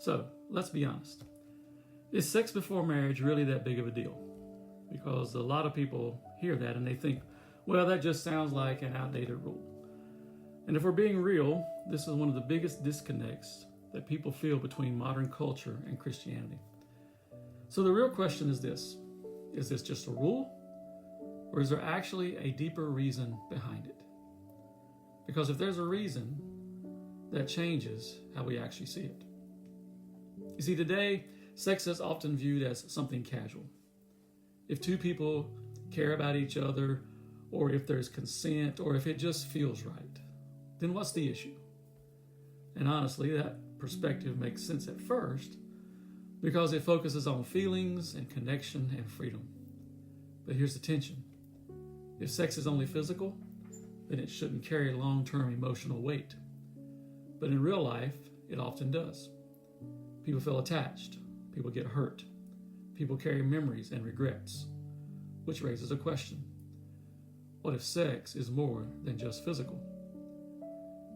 So, let's be honest. Is sex before marriage really that big of a deal? Because a lot of people hear that and they think, well, that just sounds like an outdated rule. And if we're being real, this is one of the biggest disconnects that people feel between modern culture and Christianity. So the real question is this: is this just a rule? Or is there actually a deeper reason behind it? Because if there's a reason, that changes how we actually see it. You see, today, sex is often viewed as something casual. If two people care about each other, or if there's consent, or if it just feels right, then what's the issue? And honestly, that perspective makes sense at first because it focuses on feelings and connection and freedom. But here's the tension. If sex is only physical, then it shouldn't carry long-term emotional weight. But in real life, it often does. People feel attached. People get hurt. People carry memories and regrets, which raises a question. What if sex is more than just physical?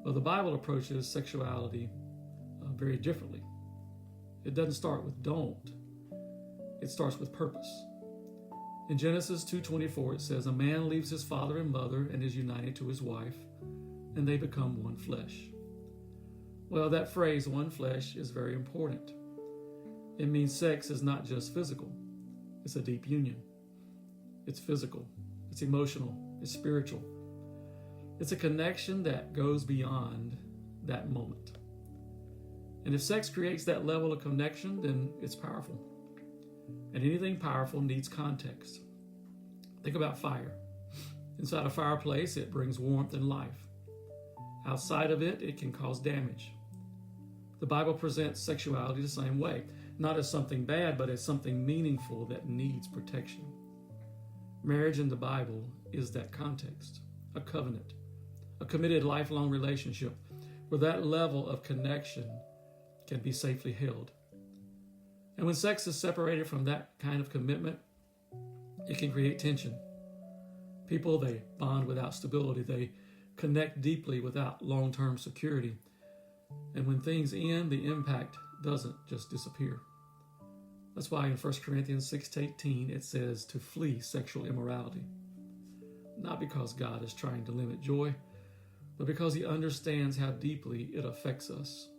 Well, the Bible approaches sexuality very differently. It doesn't start with don't. It starts with purpose. In Genesis 2:24, it says, "A man leaves his father and mother and is united to his wife, and they become one flesh." Well, that phrase, one flesh, is very important. It means sex is not just physical. It's a deep union. It's physical. It's emotional. It's spiritual. It's a connection that goes beyond that moment. And if sex creates that level of connection, then it's powerful. And anything powerful needs context. Think about fire. Inside a fireplace, it brings warmth and life. Outside of it, it can cause damage. The Bible presents sexuality the same way, not as something bad, but as something meaningful that needs protection. Marriage in the Bible is that context, a covenant, a committed lifelong relationship where that level of connection can be safely held. And when sex is separated from that kind of commitment, it can create tension. People, they bond without stability. They connect deeply without long-term security. And when things end, the impact doesn't just disappear. That's why in 1 Corinthians 6:18 it says to flee sexual immorality. Not because God is trying to limit joy, but because he understands how deeply it affects us.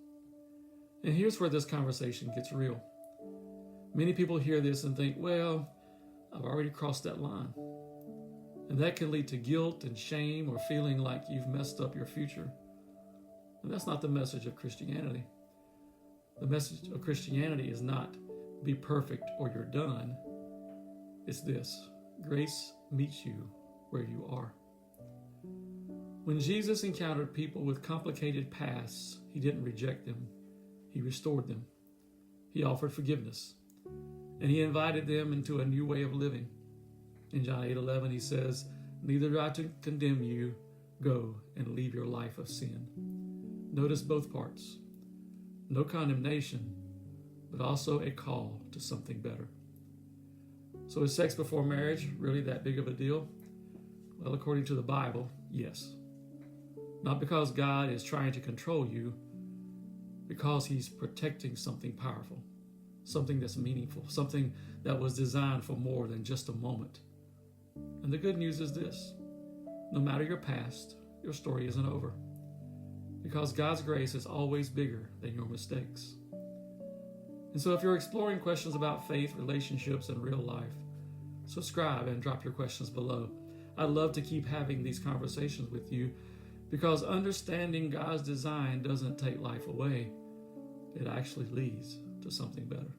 And here's where this conversation gets real. Many people hear this and think, well, I've already crossed that line. And that can lead to guilt and shame or feeling like you've messed up your future. And that's not the message of Christianity. The message of Christianity is not be perfect or you're done. It's this: grace meets you where you are. When Jesus encountered people with complicated pasts, he didn't reject them. He restored them. He offered forgiveness. And he invited them into a new way of living. In John 8:11, he says, "Neither do I condemn you. Go and leave your life of sin." Notice both parts. No condemnation, but also a call to something better. So is sex before marriage really that big of a deal? Well, according to the Bible, yes. Not because God is trying to control you, because he's protecting something powerful, something that's meaningful, something that was designed for more than just a moment. And the good news is this: no matter your past, your story isn't over. Because God's grace is always bigger than your mistakes. And so if you're exploring questions about faith, relationships, and real life, subscribe and drop your questions below. I'd love to keep having these conversations with you because understanding God's design doesn't take life away. It actually leads to something better.